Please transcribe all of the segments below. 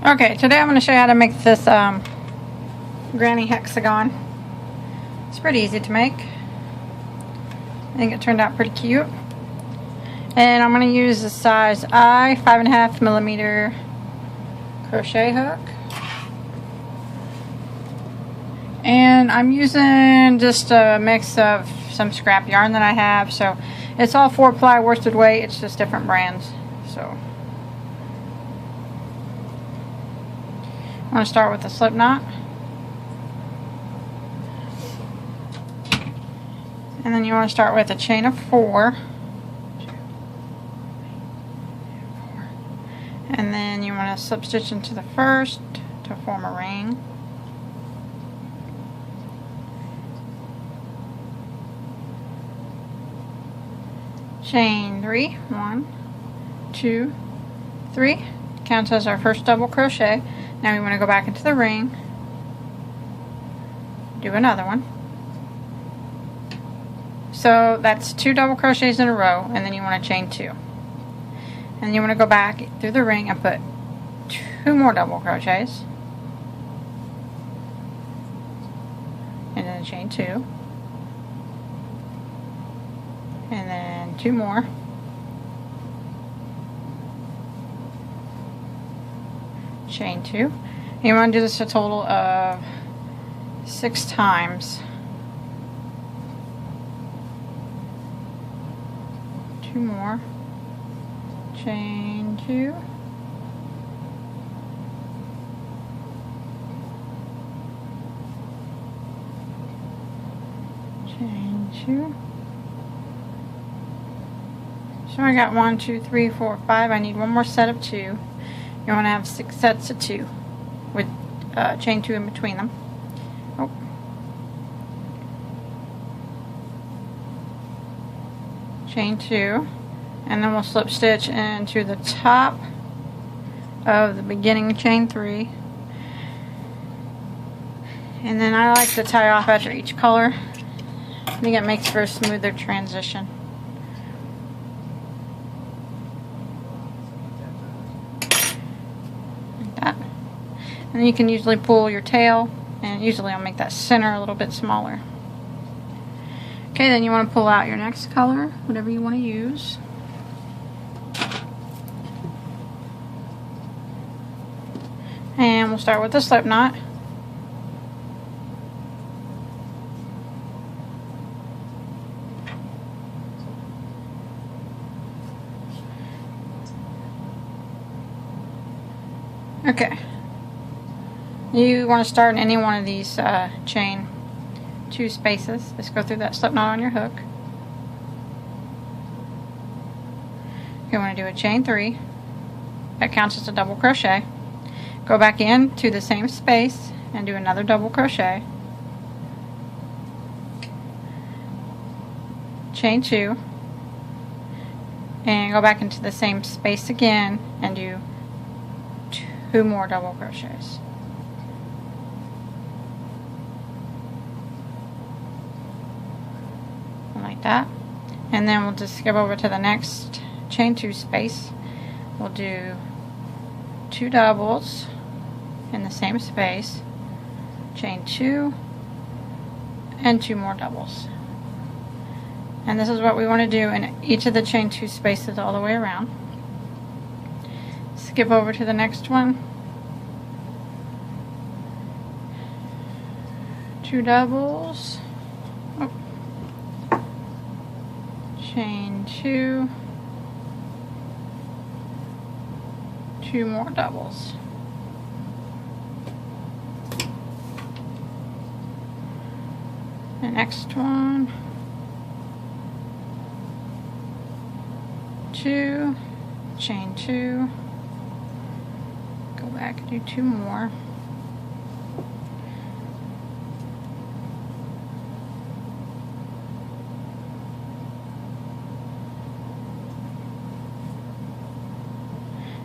Okay, today I'm going to show you how to make this granny hexagon. It's pretty easy to make. I think it turned out pretty cute. And I'm going to use the size I 5.5 millimeter crochet hook. And I'm using just a mix of some scrap yarn that I have. So it's all 4-ply worsted weight, it's just different brands. So I'm going to start with a slip knot. And then you want to start with a chain of 4. And then you want to slip stitch into the first to form a ring. Chain 3, 1, 2, 3, counts as our first double crochet. Now we want to go back into the ring, do another one. So that's 2 double crochets in a row, and then you want to chain 2. And you want to go back through the ring and put 2 more double crochets, and then chain 2, and then 2 more, chain 2. And you want to do this a total of 6 times. 2 more, chain 2, chain 2. So I got 1, 2, 3, 4, 5. I need one more set of 2. You want to have 6 sets of 2 with chain 2 in between them. Oh. Chain 2, and then we'll slip stitch into the top of the beginning chain 3. And then I like to tie off after each color. I think it makes for a smoother transition. And you can usually pull your tail, and usually I'll make that center a little bit smaller. Okay, then you want to pull out your next color, whatever you want to use. And we'll start with the slip knot. Okay. You want to start in any one of these chain 2 spaces. Just go through that slip knot on your hook. You want to do a chain 3. That counts as a double crochet. Go back in to the same space and do another double crochet. Chain 2. And go back into the same space again and do 2 more double crochets. Like that. And then we'll just skip over to the next chain 2 space. We'll do 2 doubles in the same space, chain 2, and 2 more doubles. And this is what we want to do in each of the chain 2 spaces all the way around. Skip over to the next one, 2 doubles, chain 2, 2 more doubles. The next one, 2, chain 2, go back and do 2 more.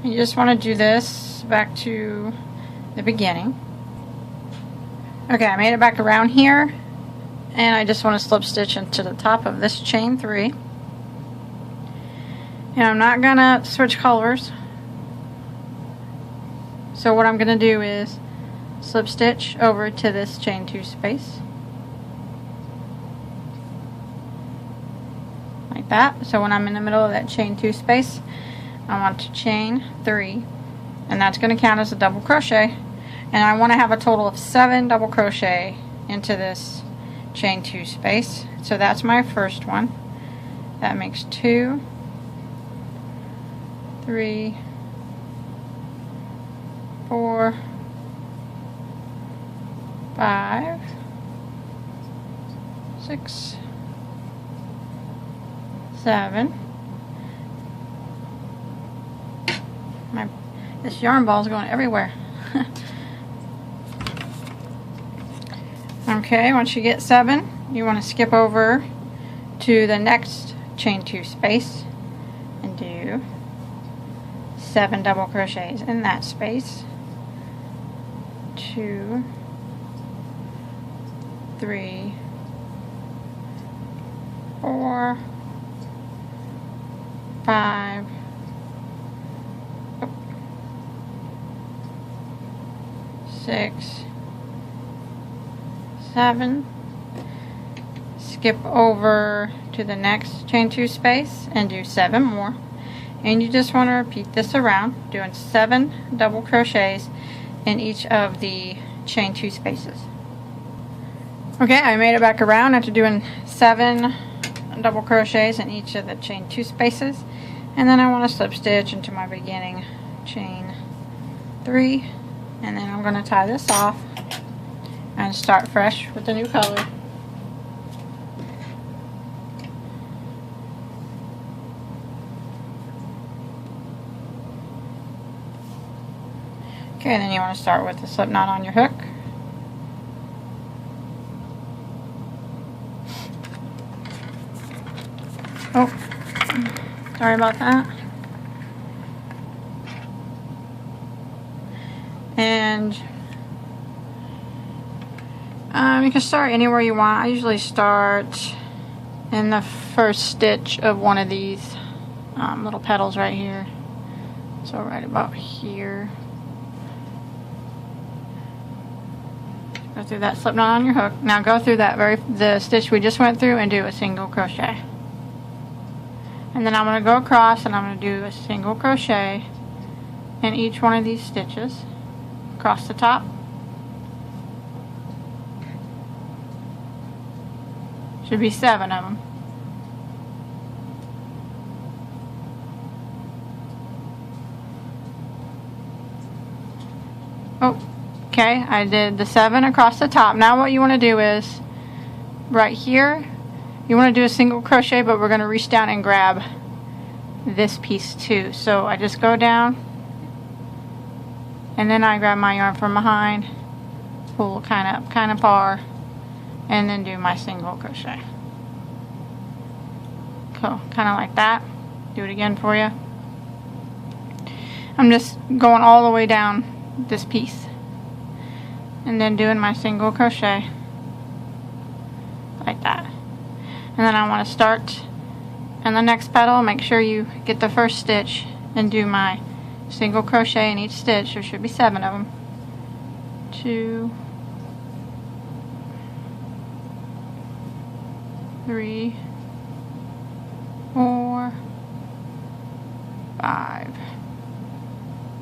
You just want to do this back to the beginning. Okay, I made it back around here, and I just want to slip stitch into the top of this chain 3. And I'm not gonna switch colors, So what I'm going to do is slip stitch over to this chain 2 space. Like that. So when I'm in the middle of that chain 2 space, I want to chain 3, and that's going to count as a double crochet. And I want to have a total of 7 double crochet into this chain 2 space. So that's my first one. That makes 2, 3, 4, 5, 6, 7. This yarn ball is going everywhere. Okay, once you get 7, you want to skip over to the next chain 2 space and do 7 double crochets in that space. 2, 3, 4, 5, 6, 7. Skip over to the next chain 2 space and do 7 more. And you just want to repeat this around, doing 7 double crochets in each of the chain 2 spaces. Okay, I made it back around after doing 7 double crochets in each of the chain 2 spaces. And then I want to slip stitch into my beginning chain 3. And then I'm going to tie this off and start fresh with the new color. Okay, then you want to start with the slip knot on your hook. Oh, sorry about that. And you can start anywhere you want. I usually start in the first stitch of one of these little petals right here. So right about here. Go through that slip knot on your hook. Now go through that the stitch we just went through and do a single crochet. And then I'm going to go across and I'm going to do a single crochet in each one of these stitches across the top. Should be 7 of them. Oh, okay, I did the 7 across the top. Now what you want to do is, right here, you want to do a single crochet, but we're going to reach down and grab this piece too. So I just go down, and then I grab my yarn from behind, pull kind of far, and then do my single crochet. Cool, kind of like that. Do it again for you. I'm just going all the way down this piece and then doing my single crochet like that. And then I want to start in the next petal. Make sure you get the first stitch and do my single crochet in each stitch. There should be 7 of them. 2, 3, 4, 5,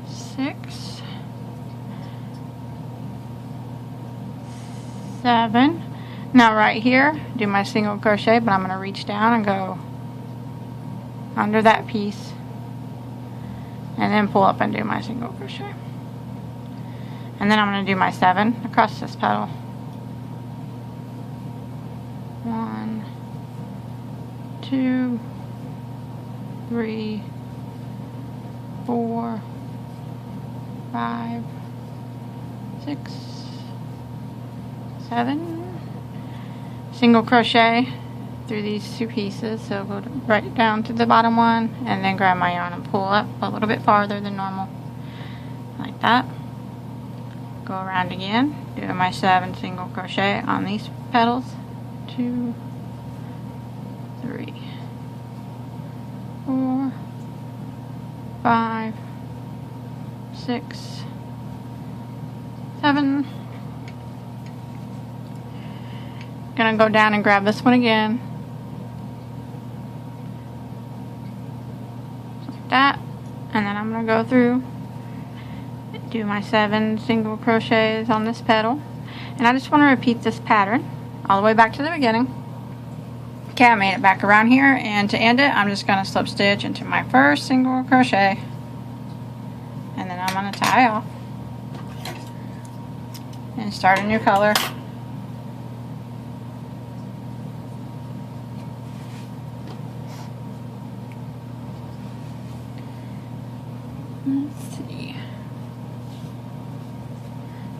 6, 7. Now right here, do my single crochet, but I'm going to reach down and go under that piece and then pull up and do my single crochet. And then I'm going to do my 7 across this petal. 1, 2, 3, 4, 5, 6, 7. Single crochet through these 2 pieces, so go right down to the bottom one and then grab my yarn and pull up a little bit farther than normal, like that. Go around again, doing my 7 single crochet on these petals. 2, 3, 4, 5, 6, 7. Gonna go down and grab this one again, like that, and then I'm gonna go through, do my 7 single crochets on this petal, and I just want to repeat this pattern all the way back to the beginning. Okay, I made it back around here, and to end it, I'm just gonna slip stitch into my first single crochet, and then I'm gonna tie off and start a new color. Let's see.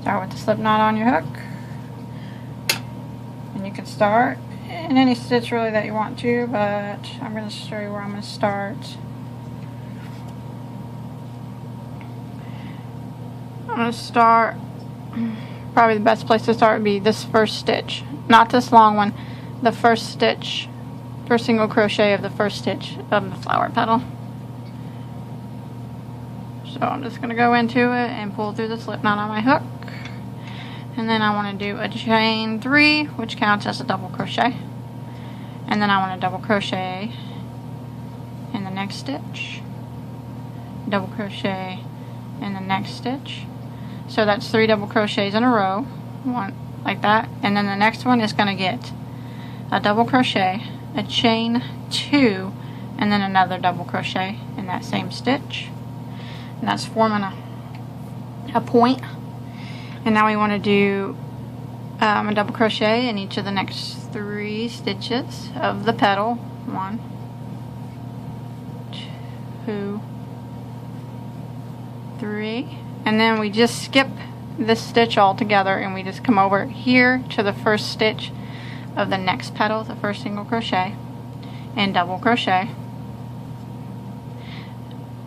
Start with the slip knot on your hook, and you can start in any stitch really that you want to, but I'm going to show you where I'm going to start. I'm going to start, probably the best place to start would be this first stitch, not this long one, the first stitch, first single crochet of the first stitch of the flower petal. So I'm just going to go into it and pull through the slip knot on my hook, and then I want to do a chain 3, which counts as a double crochet, and then I want to double crochet in the next stitch, double crochet in the next stitch. So that's 3 double crochets in a row, one like that, and then the next one is going to get a double crochet, a chain 2, and then another double crochet in that same stitch. And that's forming a point. And now we want to do a double crochet in each of the next 3 stitches of the petal. 1, 2, 3, and then we just skip this stitch all together, and we just come over here to the first stitch of the next petal, the first single crochet, and double crochet.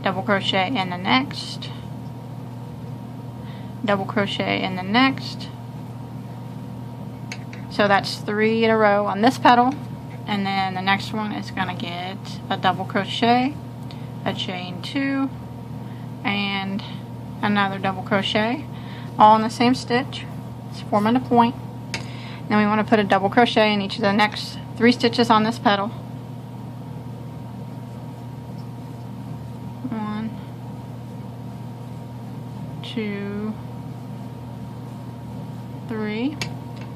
Double crochet in the next, double crochet in the next. So that's 3 in a row on this petal, and then the next one is going to get a double crochet, a chain 2, and another double crochet, all in the same stitch. It's forming a point. Then we want to put a double crochet in each of the next 3 stitches on this petal. 1, 2, 3.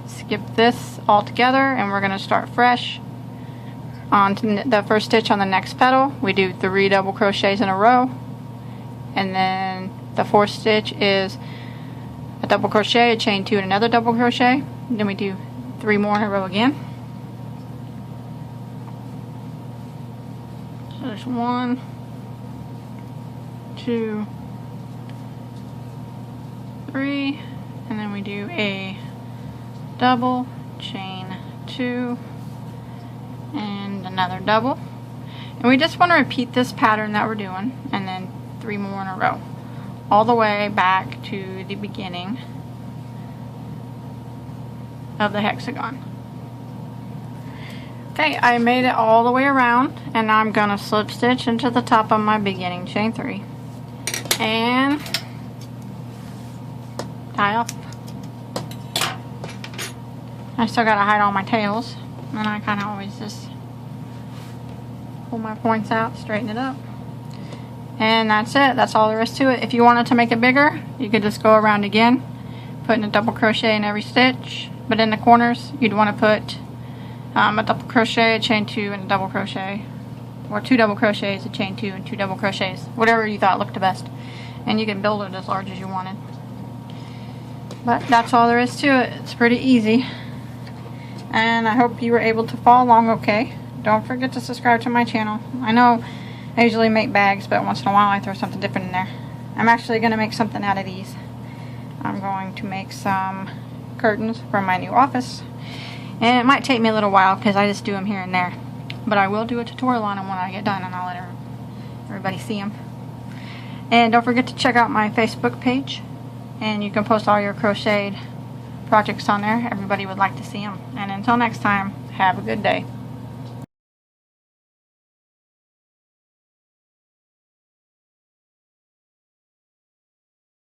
Skip this all together, and we're going to start fresh on the first stitch on the next petal. We do 3 double crochets in a row, and then the 4th stitch is a double crochet, a chain 2, and another double crochet. And then we do 3 more in a row again. So there's 1, 2, 3, and then we do a double, chain 2, and another double. And we just want to repeat this pattern that we're doing, and then 3 more in a row, all the way back to the beginning of the hexagon. Okay, I made it all the way around, and now I'm going to slip stitch into the top of my beginning chain 3 and tie off. I still got to hide all my tails, and I kind of always just pull my points out, straighten it up, and that's it. That's all there is to it. If you wanted to make it bigger, you could just go around again, putting a double crochet in every stitch, but in the corners you'd want to put a double crochet, a chain 2, and a double crochet, or 2 double crochets, a chain 2, and 2 double crochets, whatever you thought looked the best, and you can build it as large as you wanted. But that's all there is to it. It's pretty easy, and I hope you were able to follow along okay. Don't forget to subscribe to my channel. I know I usually make bags, but once in a while I throw something different in there. I'm actually going to make something out of these. I'm going to make some curtains for my new office, and it might take me a little while because I just do them here and there, but I will do a tutorial on them when I get done, and I'll let everybody see them. And don't forget to check out my Facebook page, and you can post all your crocheted projects on there. Everybody would like to see them. And until next time, have a good day.